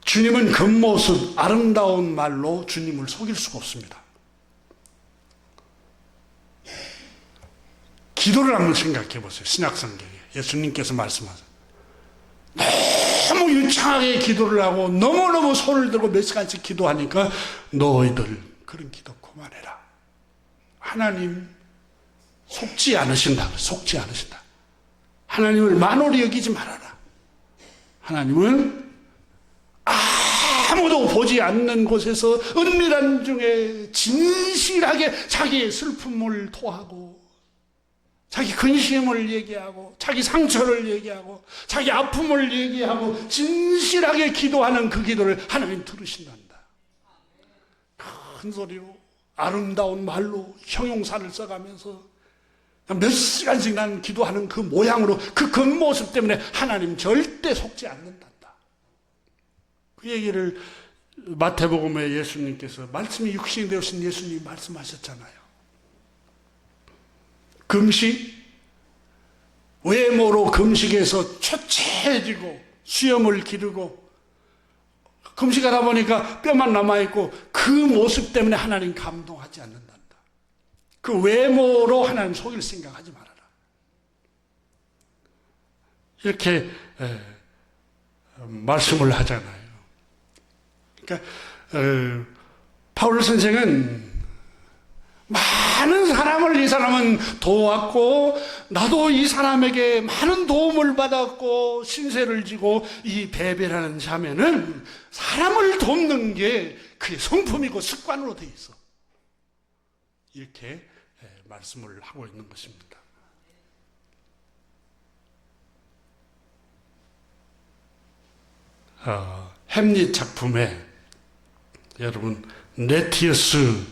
주님은 겉모습, 아름다운 말로 주님을 속일 수가 없습니다. 기도를 한번 생각해 보세요. 신약성경에 예수님께서 말씀하세요. 너무 유창하게 기도를 하고 너무너무 손을 들고 몇 시간씩 기도하니까 너희들 그런 기도 그만해라. 하나님 속지 않으신다. 속지 않으신다. 하나님을 만홀히 여기지 말아라. 하나님은 아무도 보지 않는 곳에서 은밀한 중에 진실하게 자기의 슬픔을 토하고, 자기 근심을 얘기하고, 자기 상처를 얘기하고, 자기 아픔을 얘기하고, 진실하게 기도하는 그 기도를 하나님 들으신단다. 큰 소리로 아름다운 말로 형용사를 써가면서 몇 시간씩 난 기도하는 그 모양으로, 그 겉모습 때문에 하나님 절대 속지 않는단다. 그 얘기를 마태복음에 예수님께서, 말씀이 육신이 되어신 예수님이 말씀하셨잖아요. 금식, 외모로 금식에서 초췌해지고 수염을 기르고 금식하다 보니까 뼈만 남아있고, 그 모습 때문에 하나님 감동하지 않는단다. 그 외모로 하나님 속일 생각하지 말아라. 이렇게 말씀을 하잖아요. 그러니까 바울 선생은 많은 사람을, 이 사람은 도왔고 나도 이 사람에게 많은 도움을 받았고 신세를 지고, 이 베베라는 자매는 사람을 돕는 게 그의 성품이고 습관으로 돼 있어. 이렇게 말씀을 하고 있는 것입니다. 햄릿 작품에 여러분, 네티어스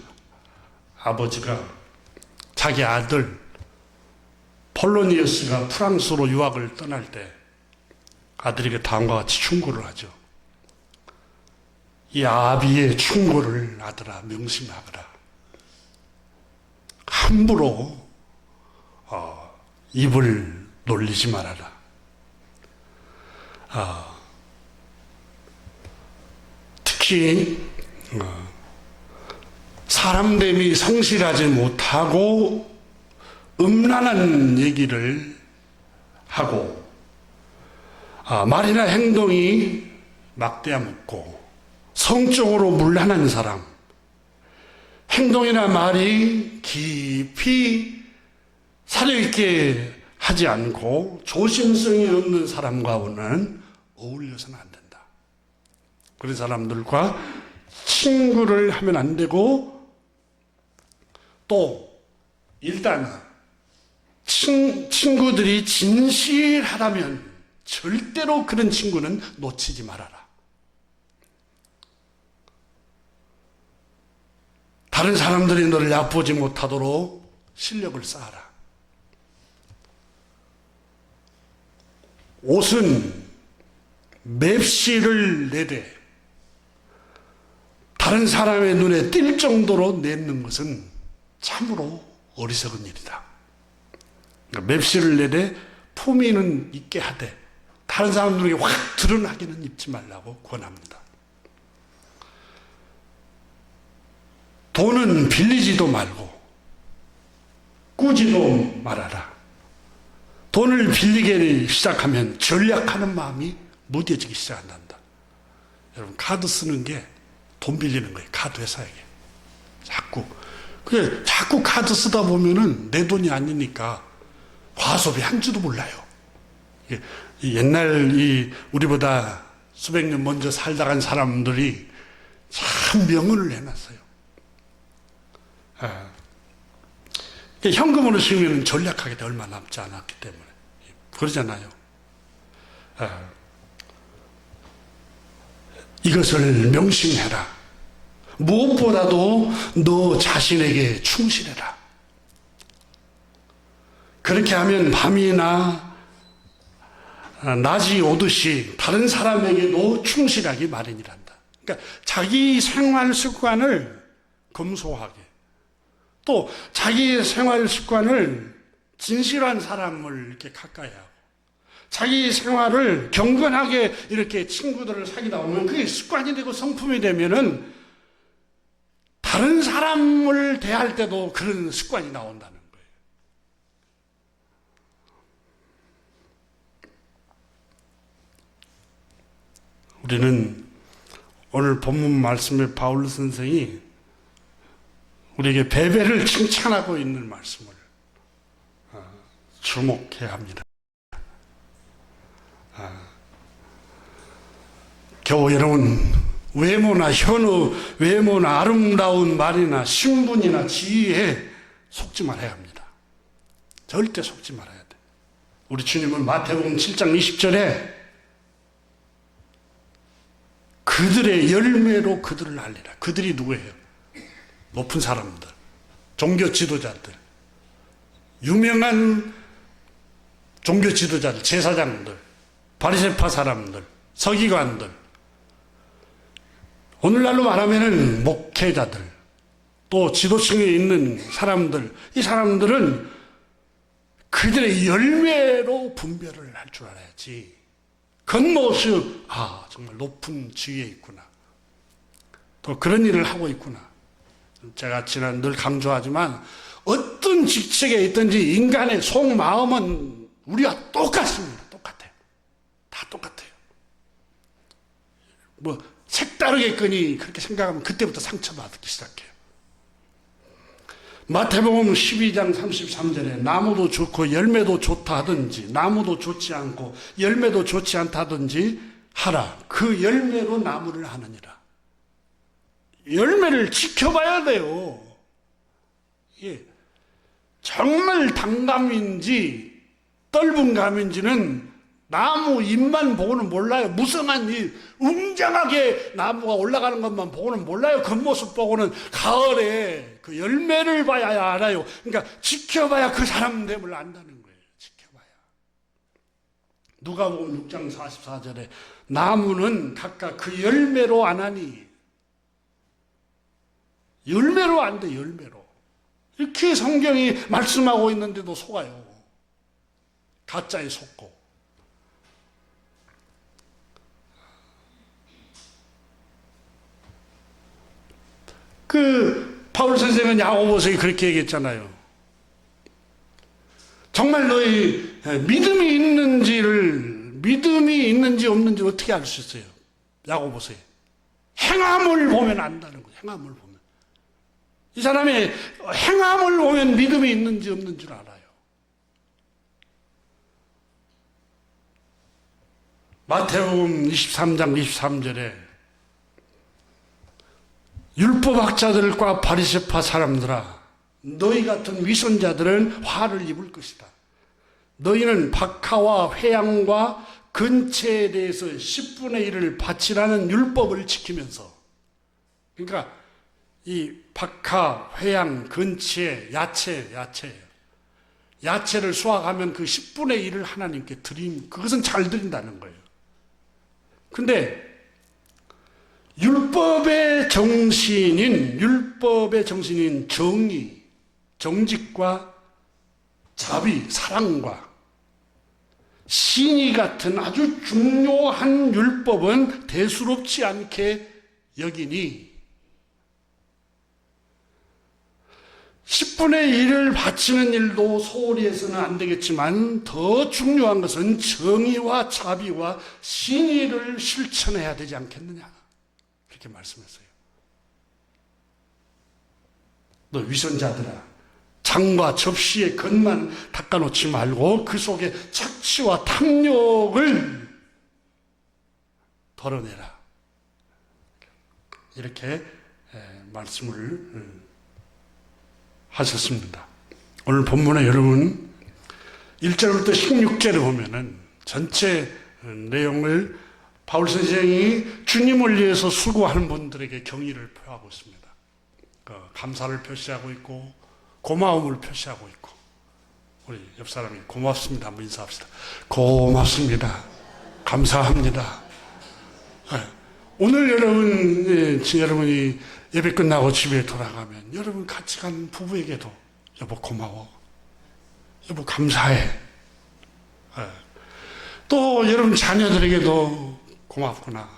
아버지가 자기 아들 폴로니어스가 프랑스로 유학을 떠날 때 아들에게 다음과 같이 충고를 하죠. 이 아비의 충고를 아들아 명심하거라. 함부로 입을 놀리지 말아라. 특히 사람됨이 성실하지 못하고 음란한 얘기를 하고, 말이나 행동이 막대하먹고 성적으로 문란한 사람, 행동이나 말이 깊이 사려있게 하지 않고 조심성이 없는 사람과는 어울려서는 안 된다. 그런 사람들과 친구를 하면 안 되고, 또 일단 친구들이 진실하다면 절대로 그런 친구는 놓치지 말아라. 다른 사람들이 너를 얕보지 못하도록 실력을 쌓아라. 옷은 맵시를 내되 다른 사람의 눈에 띌 정도로 내는 것은 참으로 어리석은 일이다. 그러니까 맵시를 내되 품위는 있게 하되 다른 사람들에게 확 드러나게는 입지 말라고 권합니다. 돈은 빌리지도 말고 꾸지도 말아라. 돈을 빌리게 시작하면 전략하는 마음이 무뎌지기 시작한다. 여러분, 카드 쓰는 게 돈 빌리는 거예요. 카드 회사에게. 자꾸 카드 쓰다 보면은 내 돈이 아니니까 과소비 한 줄도 몰라요. 옛날 우리보다 수백 년 먼저 살다 간 사람들이 참 명언을 해놨어요. 현금으로 쓰면 전략하게 돼 얼마 남지 않았기 때문에 그러잖아요. 이것을 명심해라. 무엇보다도 너 자신에게 충실해라. 그렇게 하면 밤이나 낮이 오듯이 다른 사람에게도 충실하기 마련이란다. 그러니까 자기 생활 습관을 검소하게, 또 자기 생활 습관을 진실한 사람을 이렇게 가까이 하고, 자기 생활을 경건하게 이렇게 친구들을 사귀다 보면 그게 습관이 되고 성품이 되면은 다른 사람을 대할 때도 그런 습관이 나온다는 거예요. 우리는 오늘 본문 말씀에 바울 선생이 우리에게 배배를 칭찬하고 있는 말씀을 주목해야 합니다. 겨우 여러분, 외모나 현우, 외모나 아름다운 말이나 신분이나 지위에 속지 말아야 합니다. 절대 속지 말아야 돼. 우리 주님은 마태복음 7장 20절에 그들의 열매로 그들을 알리라. 그들이 누구예요? 높은 사람들, 종교 지도자들, 유명한 종교 지도자들, 제사장들, 바리새파 사람들, 서기관들, 오늘날로 말하면은 목회자들, 또 지도층에 있는 사람들, 이 사람들은 그들의 열매로 분별을 할 줄 알아야지. 겉모습, 정말 높은 지위에 있구나, 또 그런 일을 하고 있구나. 제가 늘 강조하지만 어떤 직책에 있든지 인간의 속마음은 우리와 똑같습니다. 똑같아요. 다 똑같아요. 색다르겠거니 그렇게 생각하면 그때부터 상처받기 시작해요. 마태복음 12장 33절에 나무도 좋고 열매도 좋다 하든지 나무도 좋지 않고 열매도 좋지 않다 하든지 하라. 그 열매로 나무를 하느니라. 열매를 지켜봐야 돼요. 정말 단감인지 떫은 감인지는 나무 잎만 보고는 몰라요. 무성한 잎, 웅장하게 나무가 올라가는 것만 보고는 몰라요. 겉모습 보고는. 가을에 그 열매를 봐야 알아요. 그러니까 지켜봐야 그 사람 됨을 안다는 거예요. 지켜봐야. 누가복음 6장 44절에 나무는 각각 그 열매로 아나니, 열매로 안돼. 열매로. 이렇게 성경이 말씀하고 있는데도 속아요. 가짜에 속고. 바울 선생은 야고보서에 그렇게 얘기했잖아요. 정말 너희 믿음이 있는지 없는지 어떻게 알 수 있어요? 야고보서에. 행함을 보면 안다는 거예요. 행함을 보면. 이 사람의 행함을 보면 믿음이 있는지 없는 줄 알아요. 마태복음 23장 23절에 율법학자들과 바리새파 사람들아, 너희 같은 위선자들은 화를 입을 것이다. 너희는 박하와 회양과 근체에 대해서 10분의 1을 바치라는 율법을 지키면서, 그러니까 이 박하, 회양, 근체, 야채를 수확하면 그 10분의 1을 하나님께 그것은 잘 드린다는 거예요. 근데 율법의 정신인 정의, 정직과 자비, 사랑과 신이 같은 아주 중요한 율법은 대수롭지 않게 여기니 10분의 1을 바치는 일도 소홀히 해서는 안 되겠지만 더 중요한 것은 정의와 자비와 신의를 실천해야 되지 않겠느냐, 그렇게 말씀했어요. 너 위선자들아, 장과 접시의 겉만 닦아놓지 말고 그 속에 착취와 탐욕을 덜어내라, 이렇게 말씀을 하셨습니다. 오늘 본문에 여러분 1절부터 16절에 보면은 전체 내용을 바울 선생이 주님을 위해서 수고하는 분들에게 경의를 표하고 있습니다. 감사를 표시하고 있고 고마움을 표시하고 있고, 우리 옆 사람이 고맙습니다 한번 인사합시다. 고맙습니다. 감사합니다. 오늘 여러분이 예배 끝나고 집에 돌아가면 여러분 같이 간 부부에게도 여보 고마워, 여보 감사해, 또 여러분 자녀들에게도 고맙구나,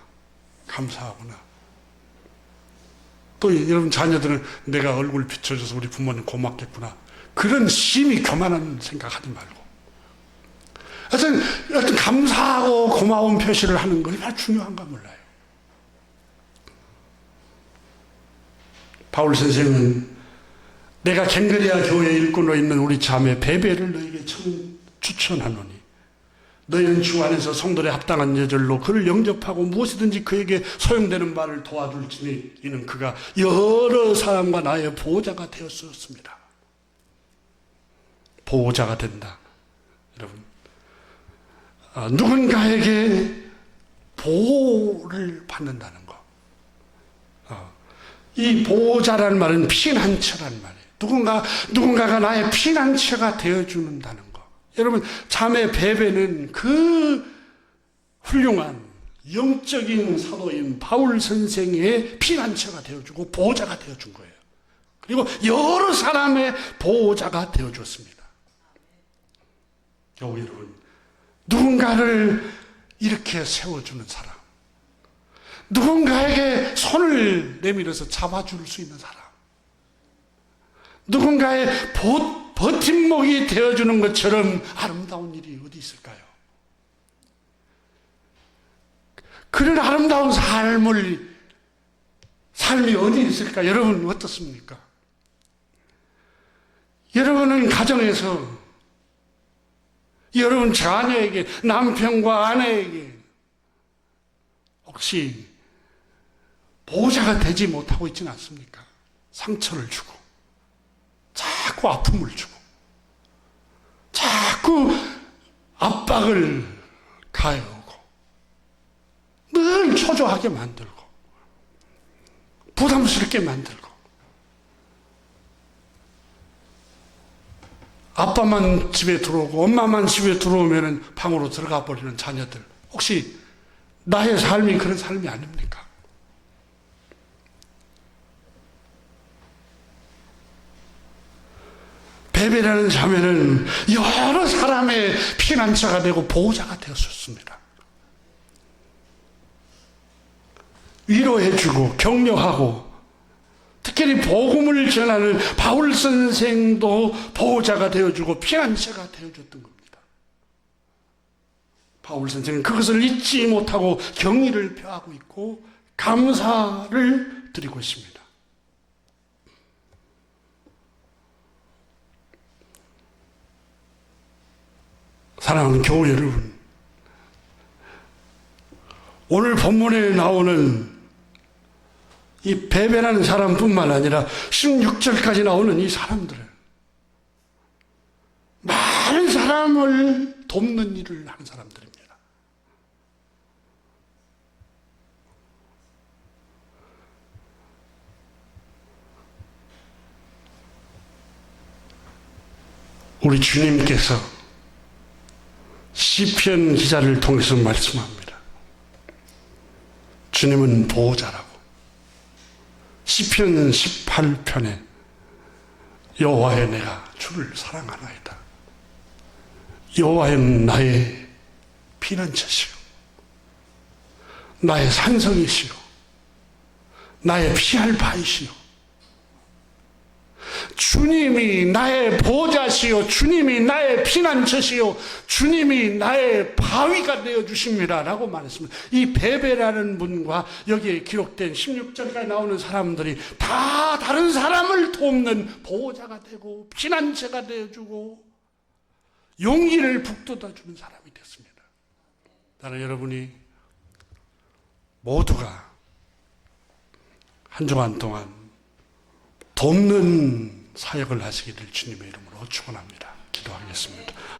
감사하구나, 또 여러분 자녀들은 내가 얼굴 비춰줘서 우리 부모님 고맙겠구나, 그런 심히 교만한 생각하지 말고 하여튼 감사하고 고마운 표시를 하는 것이 얼마나 중요한가 몰라요. 바울 선생은 내가 갱그리아 교회에 일꾼으로 있는 우리 자매 베베를 너에게 추천하노니 너희는 주 안에서 성도의 합당한 예절로 그를 영접하고 무엇이든지 그에게 소용되는 바를 도와줄지니 이는 그가 여러 사람과 나의 보호자가 되었습니다. 보호자가 된다. 여러분, 누군가에게 보호를 받는다는 거, 이 보호자라는 말은 피난처라는 말이에요. 누군가가 나의 피난처가 되어주는다는 거. 여러분, 자매 베베는 그 훌륭한 영적인 사도인 바울 선생의 피난처가 되어주고 보호자가 되어준 거예요. 그리고 여러 사람의 보호자가 되어줬습니다. 교우 여러분, 누군가를 이렇게 세워주는 사람, 누군가에게 손을 내밀어서 잡아줄 수 있는 사람, 누군가의 버팀목이 되어주는 것처럼 아름다운 일이 어디 있을까요? 그런 아름다운 삶이 어디 있을까? 여러분 어떻습니까? 여러분은 가정에서 여러분 자녀에게, 남편과 아내에게 혹시 보호자가 되지 못하고 있지는 않습니까? 상처를 주고 자꾸 아픔을 주고 자꾸 압박을 가해오고 늘 초조하게 만들고 부담스럽게 만들고, 아빠만 집에 들어오고 엄마만 집에 들어오면 방으로 들어가 버리는 자녀들, 혹시 나의 삶이 그런 삶이 아닙니까? 베베라는 자매는 여러 사람의 피난처가 되고 보호자가 되었습니다. 위로해주고 격려하고, 특별히 복음을 전하는 바울 선생도 보호자가 되어주고 피난처가 되어줬던 겁니다. 바울 선생은 그것을 잊지 못하고 경의를 표하고 있고 감사를 드리고 있습니다. 사랑하는 교우 여러분, 오늘 본문에 나오는 이 베베라는 사람뿐만 아니라 16절까지 나오는 이 사람들은 많은 사람을 돕는 일을 하는 사람들입니다. 우리 주님께서 시편 기자를 통해서 말씀합니다. 주님은 보호자라고. 시편 18편에 여호와여 내가 주를 사랑하나이다. 여호와는 나의 피난처시오. 나의 산성이시오. 나의 피할 바이시오. 주님이 나의 보호자시오. 주님이 나의 피난처시오. 주님이 나의 바위가 되어주십니다 라고 말했습니다. 이 베베라는 분과 여기에 기록된 16절까지 나오는 사람들이 다 다른 사람을 돕는 보호자가 되고 피난처가 되어주고 용기를 북돋아주는 사람이 됐습니다. 나는 여러분이 모두가 한 주간 동안 돕는 사역을 하시기를 주님의 이름으로 축원합니다. 기도하겠습니다.